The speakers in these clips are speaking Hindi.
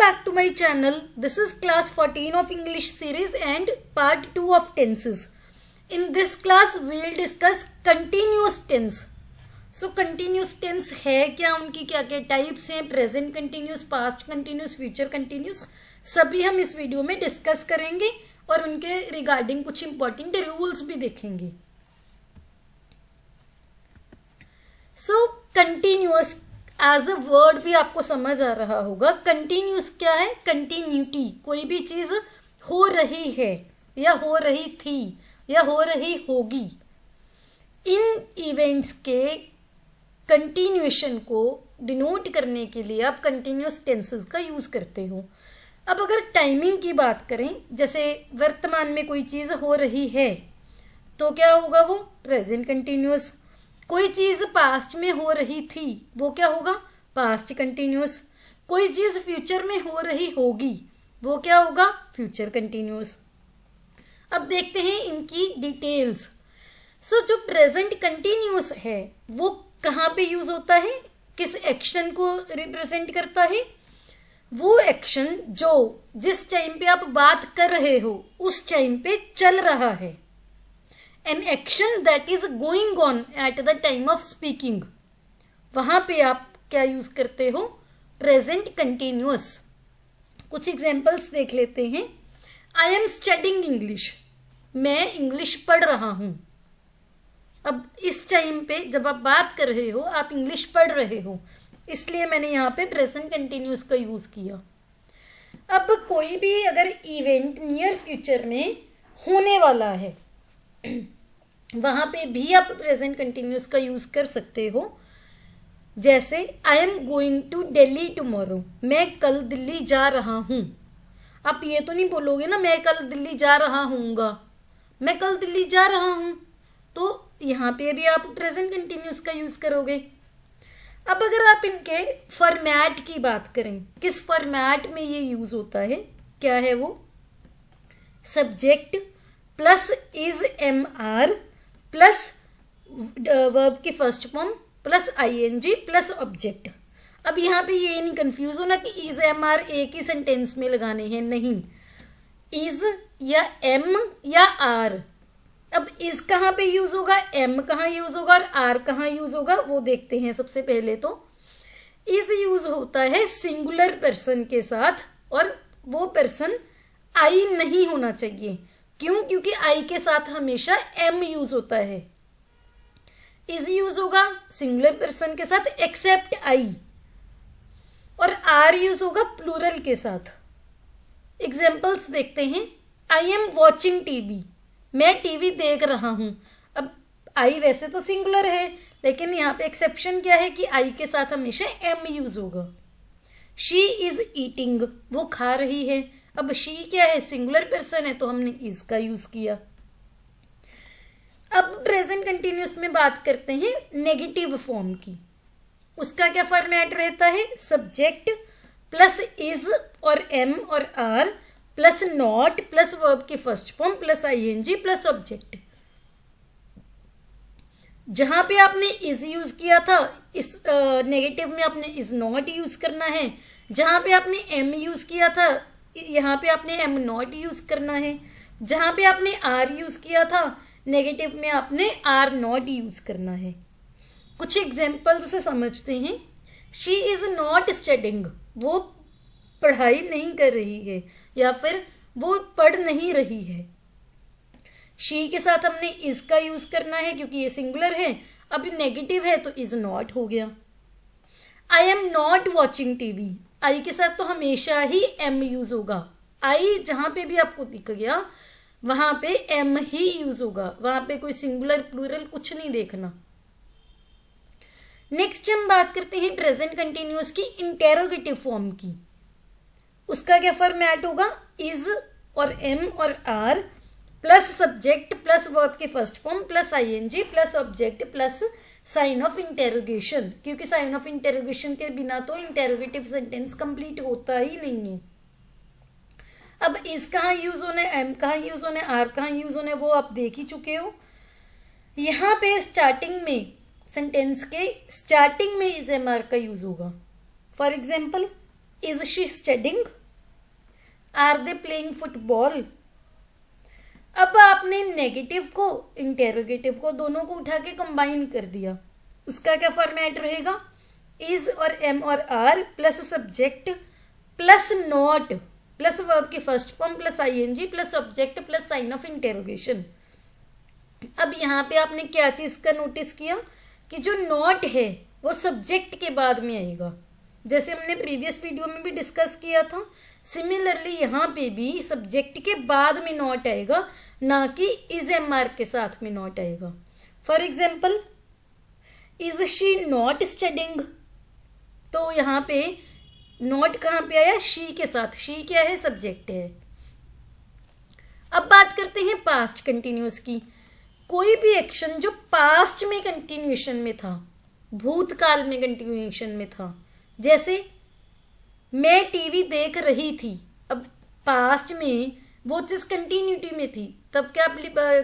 back to my channel. This is class 14 of English series and part 2 of tenses. In this class we will discuss continuous tense. So continuous tense है क्या, उनकी क्या क्या टाइप्स हैं, present continuous, past continuous, future continuous, सभी हम इस वीडियो में डिस्कस करेंगे और उनके रिगार्डिंग कुछ इंपॉर्टेंट रूल्स भी देखेंगे. सो कंटिन्यूस एज अ वर्ड भी आपको समझ आ रहा होगा. कंटिन्यूस क्या है? कंटिन्यूटी. कोई भी चीज हो रही है या हो रही थी या हो रही होगी. इन इवेंट्स के कंटिन्यूएशन को डिनोट करने के लिए आप कंटिन्यूस टेंसेस का यूज करते हो. अब अगर टाइमिंग की बात करें, जैसे वर्तमान में कोई चीज हो रही है तो क्या होगा? वो प्रेजेंट कंटिन्यूस. कोई चीज पास्ट में हो रही थी, वो क्या होगा? Past continuous. कोई चीज फ्यूचर में हो रही होगी, वो क्या होगा? Future continuous. अब देखते हैं इनकी डिटेल्स. जो प्रेजेंट कंटिन्यूस है वो कहाँ पे यूज होता है, किस एक्शन को रिप्रेजेंट करता है? वो एक्शन जो जिस टाइम पे आप बात कर रहे हो उस टाइम पे चल रहा है. An action that is going on at the time of speaking. वहां पे आप क्या यूज करते हो? Present continuous. कुछ एग्जाम्पल्स देख लेते हैं. I am studying English. मैं इंग्लिश पढ़ रहा हूं. अब इस टाइम पे जब आप बात कर रहे हो आप इंग्लिश पढ़ रहे हो, इसलिए मैंने यहाँ पे प्रेजेंट कंटिन्यूअस का यूज किया. अब कोई भी अगर इवेंट नियर फ्यूचर में होने वाला है वहां पे भी आप प्रेजेंट कंटिन्यूअस का यूज कर सकते हो. जैसे I am going to Delhi tomorrow. मैं कल दिल्ली जा रहा हूं. आप ये तो नहीं बोलोगे ना मैं कल दिल्ली जा रहा हूँगा. मैं कल दिल्ली जा रहा हूं, तो यहाँ पे भी आप प्रेजेंट कंटिन्यूअस का यूज करोगे. अब अगर आप इनके फॉर्मेट की बात करें, किस फॉर्मेट में ये यूज होता है, क्या है वो? Subject plus is am are plus verb की first form plus ING plus object. अब यहाँ पे ये नहीं कंफ्यूज होना कि इज एम आर एक ही सेंटेंस में लगाने हैं, नहीं. इज या एम या आर. अब इज कहाँ पे यूज होगा, एम कहाँ यूज होगा और आर कहाँ यूज होगा, वो देखते हैं. सबसे पहले तो इज यूज होता है सिंगुलर पर्सन के साथ और वो पर्सन आई नहीं होना चाहिए. क्यों? क्योंकि आई के साथ हमेशा एम यूज होता है. इज यूज होगा सिंगुलर पर्सन के साथ एक्सेप्ट आई, और आर यूज होगा प्लूरल के साथ. एग्जाम्पल्स देखते हैं. I am watching TV. मैं टीवी देख रहा हूं. अब आई वैसे तो सिंगुलर है, लेकिन यहाँ पे एक्सेप्शन क्या है कि आई के साथ हमेशा एम यूज होगा. She is eating. वो खा रही है. अब शी क्या है? सिंगुलर पर्सन है, तो हमने इज का यूज किया. अब प्रेजेंट कंटिन्यूअस में बात करते हैं नेगेटिव फॉर्म की. उसका क्या फॉर्मेट रहता है? सब्जेक्ट प्लस इज और एम और are plus not plus verb की first form plus ING plus object. जहां पे आपने इज यूज किया था इस नेगेटिव में आपने इज नॉट यूज करना है. जहां पे आपने एम यूज किया था यहाँ पे आपने एम नॉट यूज करना है. जहां पे आपने आर यूज किया था नेगेटिव में आपने आर नॉट यूज करना है. कुछ एग्जाम्पल्स से समझते हैं. She is not studying. वो पढ़ाई नहीं कर रही है या फिर वो पढ़ नहीं रही है. शी के साथ हमने इज का यूज करना है क्योंकि ये सिंगुलर है. अब नेगेटिव है तो इज नॉट हो गया. I am not watching TV. I के साथ तो हमेशा ही एम यूज होगा. आई जहां पे भी आपको दिख गया वहां पे एम ही यूज होगा. वहां पे कोई सिंगुलर प्लूरल कुछ नहीं देखना. नेक्स्ट हम बात करते हैं प्रेजेंट कंटिन्यूअस की इंटेरोगेटिव फॉर्म की. उसका क्या फॉर्मेट होगा? इज और एम और are plus subject plus verb की first form plus ING plus object plus sign of interrogation. क्योंकि साइन ऑफ इंटेरोगेशन के बिना तो इंटेरोगेटिव सेंटेंस कंप्लीट होता ही नहीं है. अब इज कहाँ यूज होना है, एम कहाँ यूज होना है, आर कहाँ यूज होना है, वो आप देख ही चुके हो. यहाँ पे स्टार्टिंग में सेंटेंस के स्टार्टिंग में इज एम आर का यूज होगा. For example is she studying, are they playing football. अब आपने नेगेटिव को इंटेरोगेटिव को दोनों को उठा के कंबाइन कर दिया, उसका क्या फॉर्मेट रहेगा? इज और एम और are plus subject plus not plus verb की first form plus ING plus object plus sign of interrogation. अब यहाँ पे आपने क्या चीज का नोटिस किया कि जो नॉट है वो सब्जेक्ट के बाद में आएगा, जैसे हमने प्रीवियस वीडियो में भी डिस्कस किया था। सिमिलरली यहाँ पे भी सब्जेक्ट के बाद में नॉट आएगा, ना कि इज एम आर के साथ में नॉट आएगा। For example, is she not studying, तो यहाँ पे नॉट कहाँ पे आया? शी के साथ। शी क्या है? सब्जेक्ट है। अब बात करते हैं पास्ट कंटिन्यूअस की। कोई भी एक्शन जो पास्ट में कंटिन्यूएशन में था, भूतकाल में कंटिन्यूएशन में था, जैसे मैं टीवी देख रही थी, अब पास्ट में वो चीज कंटिन्यूटी में थी, तब क्या आप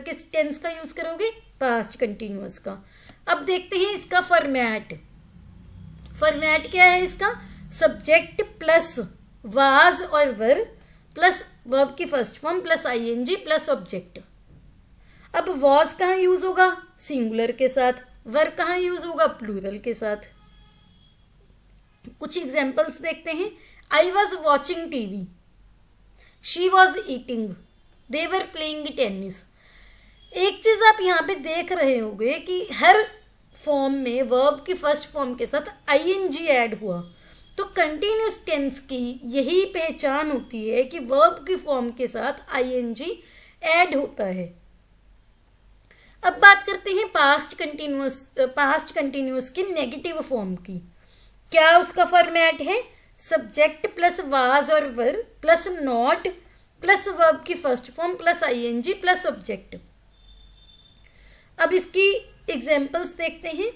किस टेंस का यूज करोगे? पास्ट कंटिन्यूअस का। अब देखते हैं इसका फॉर्मेट। फॉर्मेट क्या है इसका? सब्जेक्ट प्लस वाज और वर प्लस वर्ब की first form plus ING plus object. अब वॉज कहाँ यूज होगा? सिंगुलर के साथ। वर कहाँ यूज होगा? प्लूरल के साथ। कुछ एग्जाम्पल्स देखते हैं। I was watching TV, she was eating, they were playing tennis. एक चीज आप यहाँ पे देख रहे होंगे कि हर फॉर्म में वर्ब की फर्स्ट फॉर्म के साथ आईएनजी ऐड हुआ, तो कंटिन्यूस टेंस की यही पहचान होती है कि वर्ब की फॉर्म के साथ आईएनजी ऐड होता है। अब बात करते हैं पास्ट कंटिन्यूअस की नेगेटिव फॉर्म की। क्या उसका फॉर्मेट है? सब्जेक्ट प्लस वाज और were plus not plus verb की first form plus ING plus object. अब इसकी एग्जाम्पल्स देखते हैं।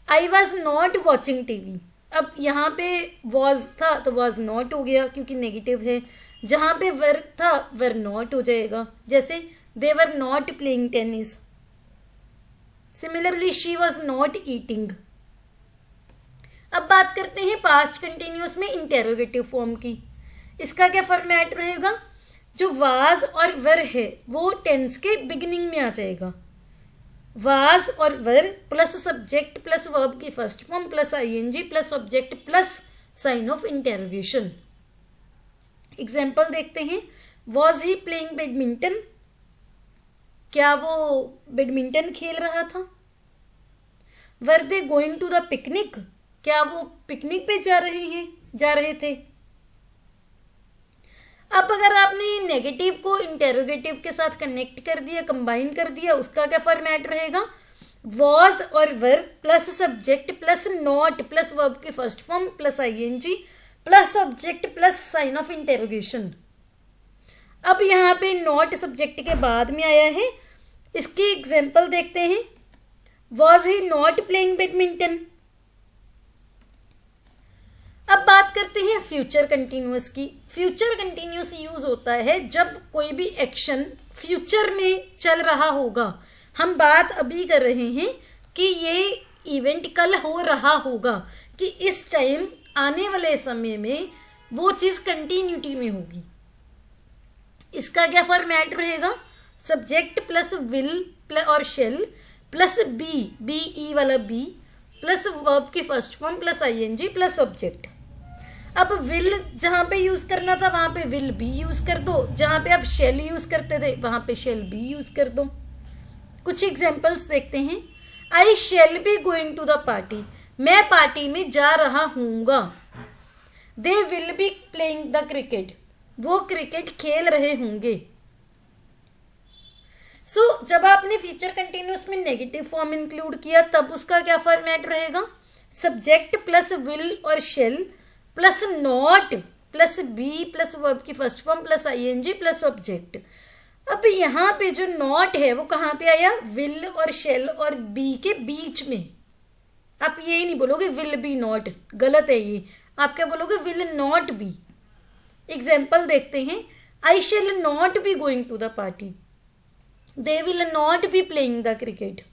I was not watching TV, अब यहाँ पे वॉज था तो वॉज नॉट हो गया क्योंकि नेगेटिव है। जहाँ पे वर था वर नॉट हो जाएगा, जैसे they were not playing tennis. Similarly she was not eating. अब बात करते हैं पास्ट कंटिन्यूअस में इंटेरोगेटिव फॉर्म की। इसका क्या फॉर्मेट रहेगा? जो वाज और वर है वो टेंस के बिगिनिंग में आ जाएगा। वाज और were plus subject plus verb की first form plus ING plus object plus sign of interrogation. Example देखते हैं। वॉज ही प्लेइंग बैडमिंटन, क्या वो बैडमिंटन खेल रहा था? Were they going to the picnic, क्या वो पिकनिक पे जा रहे थे? अब अगर आपने नेगेटिव को इंटेरोगेटिव के साथ कनेक्ट कर दिया, कंबाइन कर दिया, उसका क्या फॉर्मेट रहेगा? वॉज और were plus subject plus not plus verb की first form plus ING plus object plus sign of interrogation. अब यहाँ पे नॉट सब्जेक्ट के बाद में आया है। इसकी एग्जाम्पल देखते हैं। Was he not playing badminton. अब बात करते हैं फ्यूचर कंटिन्यूअस की। फ्यूचर कंटिन्यूअस यूज होता है जब कोई भी एक्शन फ्यूचर में चल रहा होगा। हम बात अभी कर रहे हैं कि ये इवेंट कल हो रहा होगा, कि इस टाइम आने वाले समय में वो चीज कंटिन्यूटी में होगी। इसका क्या फॉर्मेट रहेगा? सब्जेक्ट प्लस विल और शेल प्लस बी ई वाला बी प्लस वर्ब की first form plus ING plus object. अब विल जहाँ पे यूज करना था वहां पे विल बी यूज कर दो, जहाँ पे आप शेल यूज करते थे वहां पे शेल बी यूज कर दो। कुछ एग्जाम्पल्स देखते हैं। I shall be going to the party, मैं पार्टी में जा रहा हूँगा। They will be playing the cricket, वो क्रिकेट खेल रहे होंगे। जब आपने फ्यूचर कंटिन्यूअस में नेगेटिव फॉर्म इंक्लूड किया तब उसका क्या फॉर्मेट रहेगा? सब्जेक्ट प्लस विल और shall plus not plus be plus verb की first form plus ING plus object. अब यहाँ पे जो नॉट है वो कहाँ पे आया? विल और शेल और बी के बीच में। आप ये नहीं बोलोगे विल बी नॉट, गलत है ये। आप क्या बोलोगे? Will not B. एग्जाम्पल देखते हैं। I shall not be going to the party, they will not be playing the cricket.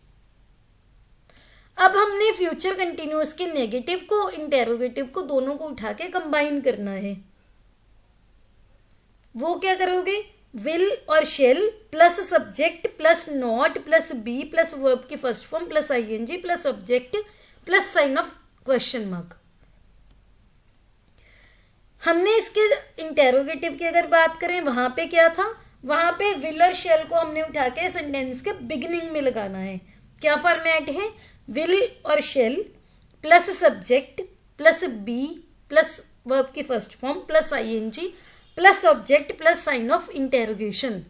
अब हमने फ्यूचर कंटिन्यूअस के नेगेटिव को, इंटेरोगेटिव को, दोनों को उठा के कंबाइन करना है। वो क्या करोगे, विल और shall plus subject plus not plus be plus verb की first form plus ING plus subject plus sign of question mark. हमने इसके इंटेरोगेटिव की अगर बात करें, वहां पे क्या था, वहां पे विल और शेल को हमने उठा के सेंटेंस के बिगिनिंग में लगाना है। क्या फॉर्मेट है, विल और shall plus subject plus be plus verb की first form plus ING plus object plus sign of interrogation.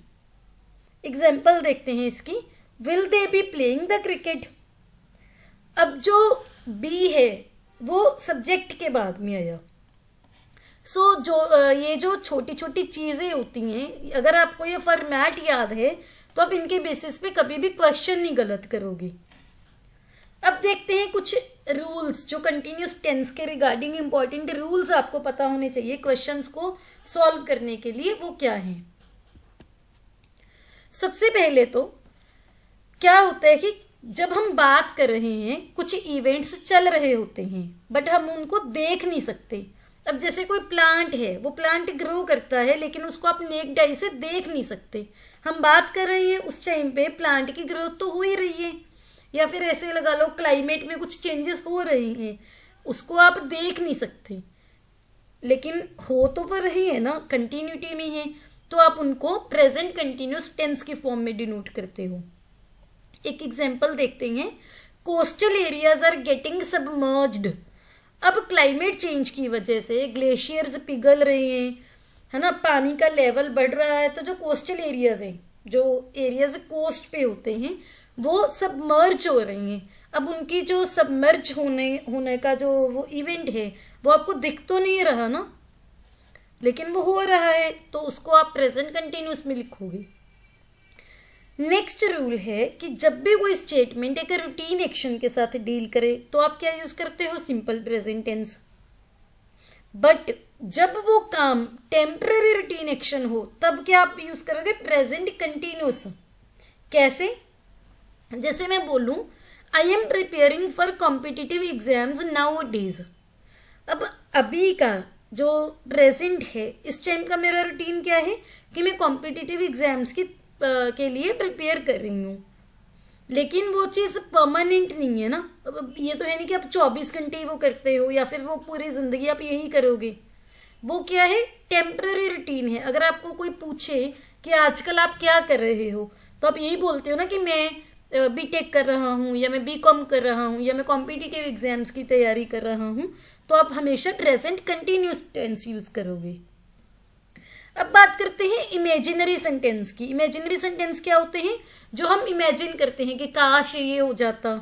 Example देखते हैं इसकी, will they be playing the cricket. अब जो बी है वो सब्जेक्ट के बाद में आया। ये जो छोटी छोटी चीजें होती हैं, अगर आपको ये फॉर्मेट याद है तो आप इनके बेसिस पे कभी भी क्वेश्चन नहीं गलत करोगे। अब देखते हैं कुछ रूल्स जो कंटिन्यूस टेंस के रिगार्डिंग इंपॉर्टेंट रूल्स आपको पता होने चाहिए क्वेश्चंस को सॉल्व करने के लिए, वो क्या है। सबसे पहले तो क्या होता है कि जब हम बात कर रहे हैं, कुछ इवेंट्स चल रहे होते हैं बट हम उनको देख नहीं सकते। अब जैसे कोई प्लांट है, वो प्लांट ग्रो करता है लेकिन उसको आप नेक्ड आई से देख नहीं सकते। हम बात कर रहे हैं उस टाइम पे प्लांट की ग्रोथ तो हो ही रही है, या फिर ऐसे लगा लो क्लाइमेट में कुछ चेंजेस हो रहे हैं, उसको आप देख नहीं सकते लेकिन हो तो वो रही है ना, कंटिन्यूटी में है, तो आप उनको प्रेजेंट कंटिन्यूस टेंस की फॉर्म में डिनोट करते हो। एक एग्जांपल देखते हैं, coastal areas are getting submerged. अब क्लाइमेट चेंज की वजह से ग्लेशियर्स पिघल रहे हैं, है ना, पानी का लेवल बढ़ रहा है, तो जो कोस्टल एरियाज हैं, जो एरियाज कोस्ट पे होते हैं, वो सबमर्ज हो रही हैं। अब उनकी जो सबमर्ज होने का जो वो इवेंट है वो आपको दिख तो नहीं रहा ना, लेकिन वो हो रहा है, तो उसको आप प्रेजेंट कंटिन्यूस में लिखोगे। नेक्स्ट रूल है कि जब भी कोई स्टेटमेंट एक रूटीन एक्शन के साथ डील करे तो आप क्या यूज करते हो, सिंपल प्रेजेंट टेंस। बट जब वो काम टेम्पररी रूटीन एक्शन हो तब क्या आप यूज करोगे, प्रेजेंट कंटिन्यूस। कैसे, जैसे मैं बोलूं I am preparing for competitive exams now days. अब अभी का जो प्रेजेंट है, इस टाइम का मेरा रूटीन क्या है कि मैं कॉम्पिटिटिव एग्जाम्स के लिए प्रिपेयर कर रही हूँ, लेकिन वो चीज़ परमानेंट नहीं है ना। अब ये तो है नहीं कि आप 24 घंटे ही वो करते हो या फिर वो पूरी जिंदगी आप यही करोगे। वो क्या है, टेम्पररी रूटीन है। अगर आपको कोई पूछे कि आजकल आप क्या कर रहे हो, तो आप यही बोलते हो ना कि मैं बीटेक कर रहा हूँ, या मैं बीकॉम कर रहा हूँ, या मैं कॉम्पिटिटिव एग्जाम्स की तैयारी कर रहा हूँ, तो आप हमेशा प्रेजेंट कंटिन्यूस टेंस यूज करोगे। अब बात करते हैं इमेजिनरी सेंटेंस की। इमेजिनरी सेंटेंस क्या होते हैं, जो हम इमेजिन करते हैं कि काश ये हो जाता।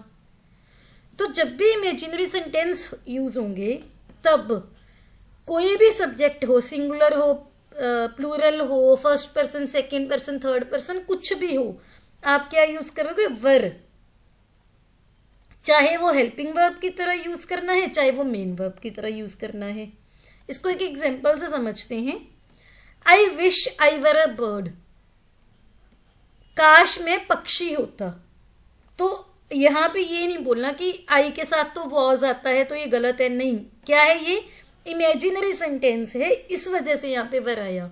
तो जब भी इमेजिनरी सेंटेंस यूज होंगे तब कोई भी सब्जेक्ट हो, सिंगुलर हो, प्लूरल हो, first person, second person, third person, कुछ भी हो, आप क्या यूज करोगे, वर। चाहे वो हेल्पिंग वर्ब की तरह यूज करना है, चाहे वो मेन वर्ब की तरह यूज करना है। इसको एक एग्जांपल से समझते हैं। I wish I were a bird. काश मैं पक्षी होता। तो यहां पे ये नहीं बोलना कि आई के साथ तो वॉज आता है तो ये गलत है, नहीं। क्या है, ये इमेजिनरी सेंटेंस है, इस वजह से यहाँ पे वर आया।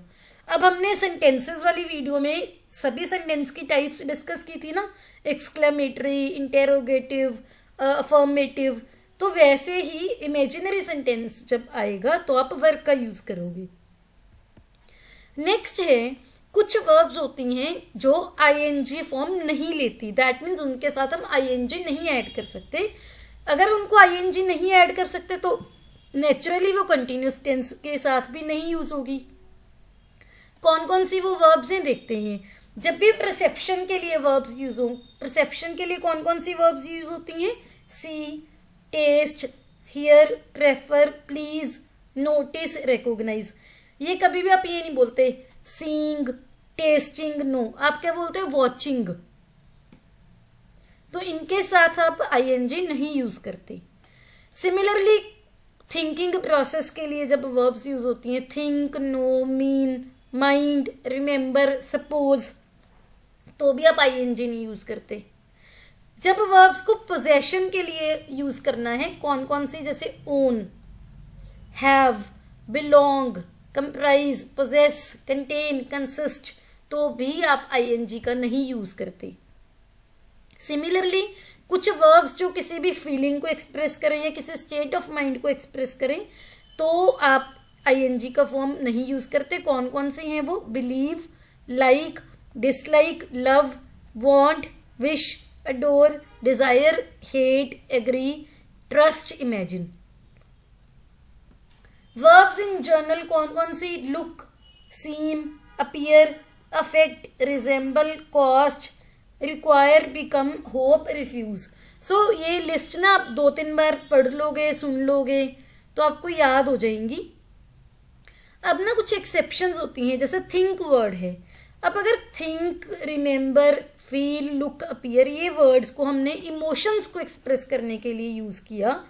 अब हमने सेंटेंसेस वाली वीडियो में सभी सेंटेंस की टाइप्स डिस्कस की थी ना, एक्सक्लेमेटरी, इंटेरोगेटिव, अफर्मेटिव। तो वैसे ही इमेजिनरी सेंटेंस जब आएगा तो आप वर्ब का यूज करोगे। नेक्स्ट है, कुछ वर्ब्स होती हैं जो आईएनजी फॉर्म नहीं लेती, दैट मीन्स उनके साथ हम आईएनजी नहीं ऐड कर सकते। अगर उनको आईएनजी नहीं ऐड कर सकते तो नेचुरली वो कंटिन्यूस टेंस के साथ भी नहीं यूज होगी। कौन कौन सी वो वर्ब्स हैं देखते हैं। जब भी परसेप्शन के लिए वर्ब्स यूज हो, परसेप्शन के लिए कौन कौन सी वर्ब्स यूज होती हैं, see, taste, hear, prefer, please, notice, recognise. ये कभी भी आप ये नहीं बोलते सीइंग, टेस्टिंग, नो, आप क्या बोलते हो, वॉचिंग। तो इनके साथ आप आईएनजी नहीं यूज करते। सिमिलरली थिंकिंग प्रोसेस के लिए जब वर्ब्स यूज होती हैं, think, know, mean, mind, remember, suppose, तो भी आप आईएनजी नहीं यूज करते। जब वर्ब्स को पोजेशन के लिए यूज करना है, कौन कौन सी, जैसे own, have, belong, comprise, possess, contain, consist, तो भी आप आईएनजी का नहीं यूज करते। सिमिलरली कुछ वर्ब्स जो किसी भी फीलिंग को एक्सप्रेस करें या किसी स्टेट ऑफ माइंड को एक्सप्रेस करें, तो आप आईएनजी का फॉर्म नहीं यूज करते। कौन कौन से हैं वो, believe, like, dislike, love, want, wish, adore, desire, hate, agree, trust, imagine. Verbs in general कौन कौन see, look, seem, appear, affect, resemble, cost, require, become, hope, refuse. So ये लिस्ट ना आप 2-3 बार पढ़ लोगे, सुन लोगे तो आपको याद हो जाएंगी। अब ना कुछ एक्सेप्शंस होती हैं, जैसे थिंक वर्ड है। अब अगर think, remember, feel, look, appear, ये वर्ड्स को हमने इमोशंस को एक्सप्रेस करने के लिए यूज किया,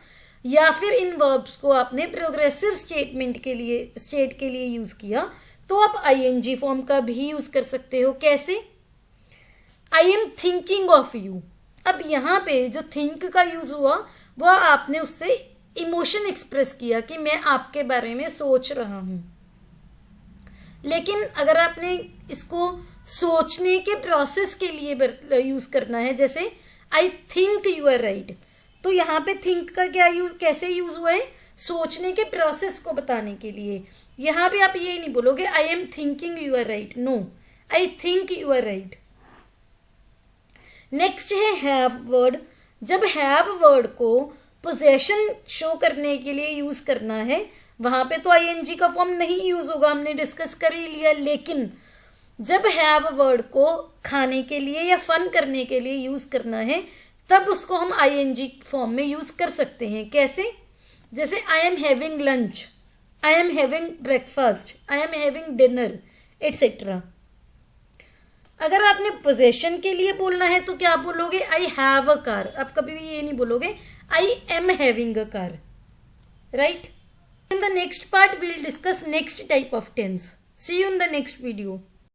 या फिर इन वर्ब्स को आपने प्रोग्रेसिव स्टेट के लिए यूज किया, तो आप आईएनजी फॉर्म का भी यूज कर सकते हो। कैसे, आई एम थिंकिंग ऑफ यू। अब यहाँ पे जो थिंक का यूज हुआ वह आपने उससे इमोशन एक्सप्रेस किया कि मैं आपके बारे में सोच रहा हूं। लेकिन अगर आपने इसको सोचने के प्रोसेस के लिए यूज करना है, जैसे I think you are right, तो यहाँ पे थिंक का क्या यूज, कैसे यूज हुआ है, सोचने के प्रोसेस को बताने के लिए। यहाँ पे आप ये नहीं बोलोगे I am thinking you are right, no, I think you are right. Next है हैव वर्ड। जब हैव वर्ड को पोजेशन शो करने के लिए यूज करना है, वहां पे तो आईएनजी का फॉर्म नहीं यूज होगा, हमने डिस्कस कर ही लिया। लेकिन जब हैव वर्ड को खाने के लिए या फन करने के लिए यूज करना है, तब उसको हम आईएनजी फॉर्म में यूज कर सकते हैं। कैसे, जैसे I am having lunch, I am having breakfast, I am having dinner, etcetera. अगर आपने पोजेशन के लिए बोलना है तो क्या बोलोगे, आई हैव अ कार। आप कभी भी ये नहीं बोलोगे I am having a car, right. In the next part, we'll discuss next type of tense. See you in the next video.